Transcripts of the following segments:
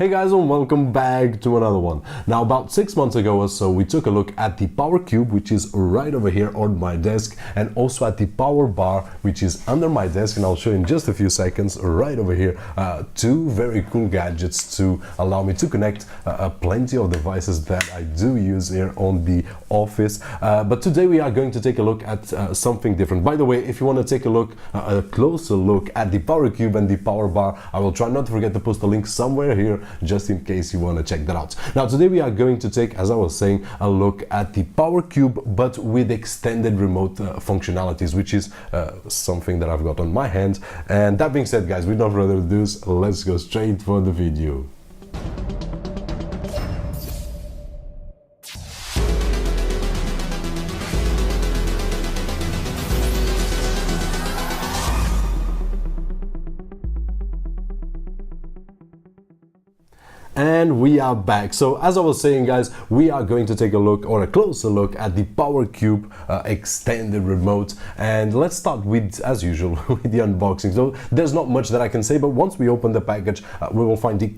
Hey guys, and welcome back to another one. Now, about 6 months ago or so, we took a look at the PowerCube, which is right over here on my desk, and also at the power bar, which is under my desk, and I'll show you in just a few seconds right over here. Two very cool gadgets to allow me to connect plenty of devices that I do use here on the office. But today we are going to take a look at something different. By the way, if you want to take a closer look at the PowerCube and the power bar, I will try not to forget to post a link somewhere here just in case you want to check that out. Now today we are going to take, as I was saying, a look at the PowerCube but with extended remote functionalities, which is something that I've got on my hand. And that being said, guys, without further ado, let's go straight for the video. And we are back. So as I was saying, guys, we are going to take a look, or a closer look, at the PowerCube extended remote. And let's start with, as usual, with the unboxing. So there's not much that I can say, but once we open the package, we will find the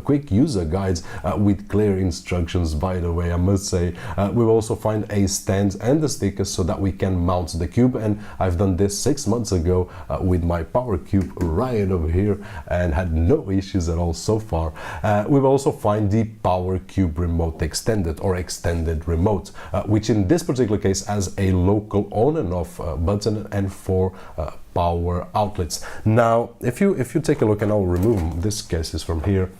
quick user guides with clear instructions. By the way, I must say, we will also find a stand and the stickers so that we can mount the cube. And I've done this 6 months ago with my PowerCube right over here and had no issues at all so far. We will also find the PowerCube Remote Extended or Extended Remote, which in this particular case has a local on and off button and 4 power outlets. Now, if you take a look, and I'll remove this cases from here.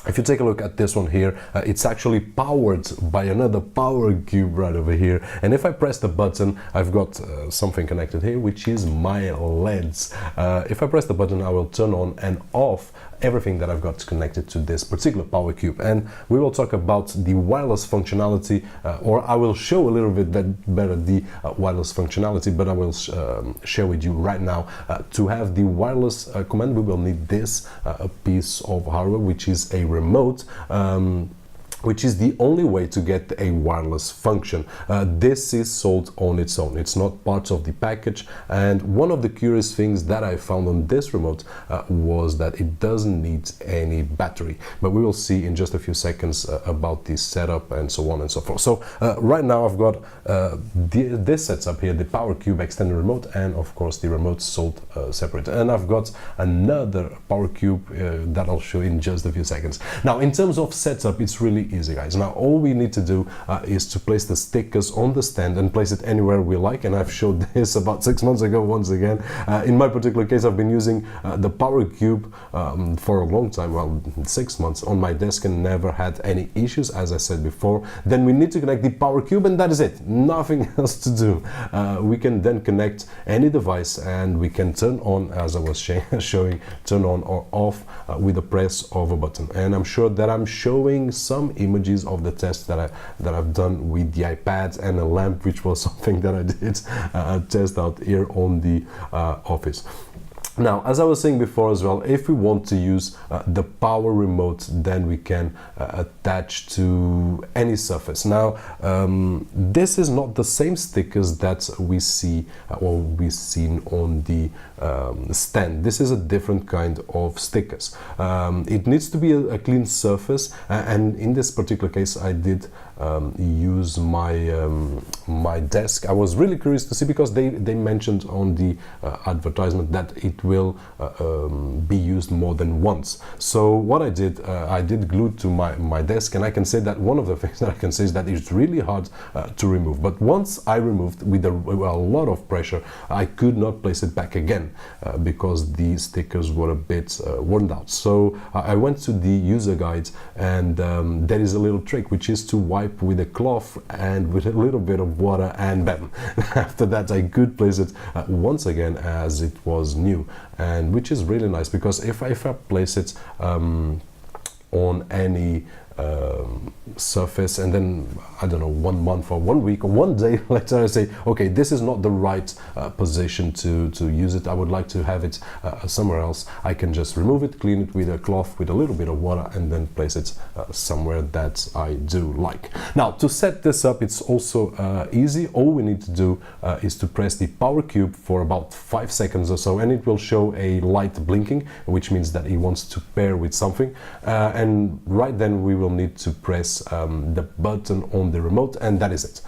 If you take a look at this one here, it's actually powered by another PowerCube right over here. And if I press the button, I've got something connected here, which is my LEDs. If I press the button, I will turn on and off everything that I've got connected to this particular PowerCube. And we will talk about the wireless functionality, or I will show a little bit better the wireless functionality, but I will share with you right now. To have the wireless command, we will need this piece of hardware, which is a remote, which is the only way to get a wireless function. This is sold on its own. It's not part of the package. And one of the curious things that I found on this remote was that it doesn't need any battery. But we will see in just a few seconds about the setup and so on and so forth. So right now I've got this setup here, the PowerCube extended remote, and of course the remote sold separate. And I've got another PowerCube that I'll show in just a few seconds. Now, in terms of setup, it's really easy, guys. Now all we need to do is to place the stickers on the stand and place it anywhere we like, and I've showed this about 6 months ago once again. In my particular case, I've been using the PowerCube for a long time, well, 6 months on my desk, and never had any issues, as I said before. Then we need to connect the PowerCube, and that is it, nothing else to do. We can then connect any device and we can turn on, as I was showing, turn on or off with the press of a button. And I'm sure that I'm showing some images of the test that I've done with the iPad and a lamp, which was something that I did test out here on the office. Now, as I was saying before as well, if we want to use the power remote, then we can attach to any surface. Now, this is not the same stickers that we see or we've seen on the stand. This is a different kind of stickers. It needs to be a clean surface, and in this particular case, I did use my desk. I was really curious to see, because they mentioned on the advertisement that it will be used more than once. So what I did glue it to my desk, and I can say that one of the things that I can say is that it's really hard to remove. But once I removed with a lot of pressure, I could not place it back again because the stickers were a bit worn out. So I went to the user guides, and there is a little trick, which is to wipe with a cloth and with a little bit of water, and bam, after that I could place it once again as it was new, and which is really nice, because if I place it on any surface, and then I don't know, 1 month or 1 week or 1 day later I say, okay, this is not the right position to use it, I would like to have it somewhere else. I can just remove it, clean it with a cloth with a little bit of water, and then place it somewhere that I do like. Now, to set this up, it's also easy. All we need to do is to press the PowerCube for about 5 seconds or so, and it will show a light blinking, which means that it wants to pair with something, and right then we will need to press the button on the remote, and that is it.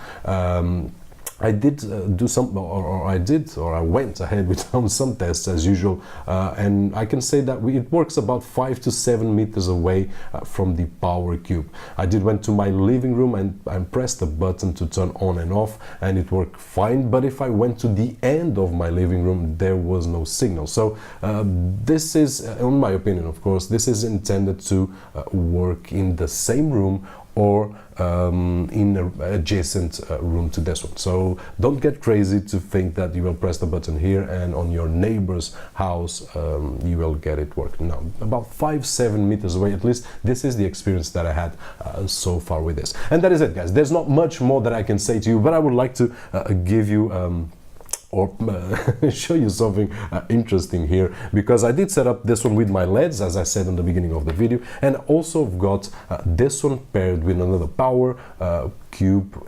I did do some, or I went ahead with some tests as usual, and I can say that it works about 5 to 7 meters away from the PowerCube. I went to my living room and pressed the button to turn on and off, and it worked fine. But if I went to the end of my living room, there was no signal. So this is, in my opinion, of course, this is intended to work in the same room or in an adjacent room to this one. So don't get crazy to think that you will press the button here and on your neighbor's house you will get it working. Now, about 5-7 meters away, at least this is the experience that I had so far with this. And that is it, guys. There's not much more that I can say to you, but I would like to give you or show you something interesting here, because I did set up this one with my LEDs, as I said in the beginning of the video, and also I've got this one paired with another PowerCube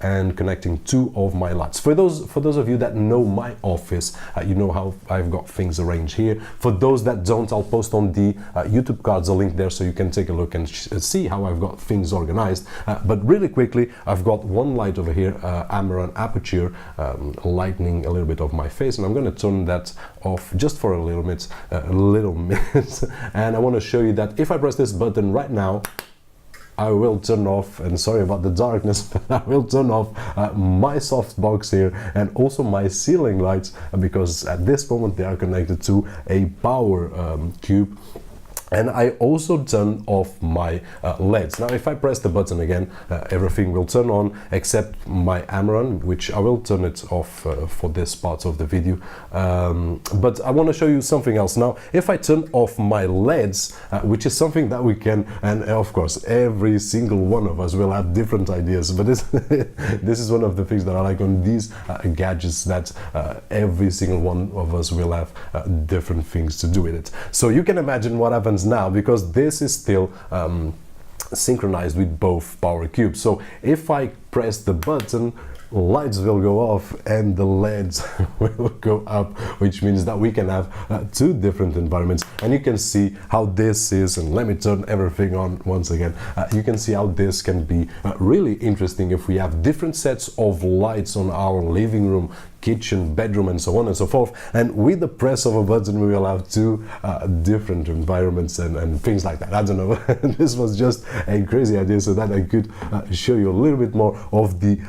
and connecting 2 of my lights. For those of you that know my office, you know how I've got things arranged here. For those that don't, I'll post on the YouTube cards a link there so you can take a look and see how I've got things organized. But really quickly, I've got one light over here, Amaran aperture, lightening a little bit of my face, and I'm going to turn that off just for a little bit, and I want to show you that if I press this button right now, I will turn off, and sorry about the darkness, but I will turn off my softbox here and also my ceiling lights, because at this moment they are connected to a PowerCube. And I also turn off my LEDs. Now, if I press the button again, everything will turn on except my Amaran, which I will turn it off for this part of the video. But I want to show you something else. Now, if I turn off my LEDs, which is something that we can, and of course, every single one of us will have different ideas, but this is one of the things that I like on these gadgets, that every single one of us will have different things to do with it. So you can imagine what happens now, because this is still synchronized with both PowerCubes. So if I press the button, lights will go off and the LEDs will go up, which means that we can have 2 different environments. And you can see how this is, and let me turn everything on once again. You can see how this can be really interesting if we have different sets of lights on our living room, kitchen, bedroom, and so on and so forth. And with the press of a button, we will have 2 different environments and things like that. I don't know. This was just a crazy idea so that I could show you a little bit more of the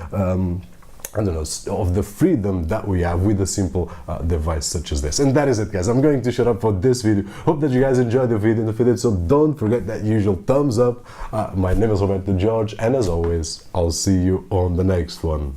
I don't know, of the freedom that we have with a simple device such as this. And that is it, guys. I'm going to shut up for this video. Hope that you guys enjoyed the video. And if you did, so don't forget that usual thumbs up. My name is Roberto George, and as always, I'll see you on the next one.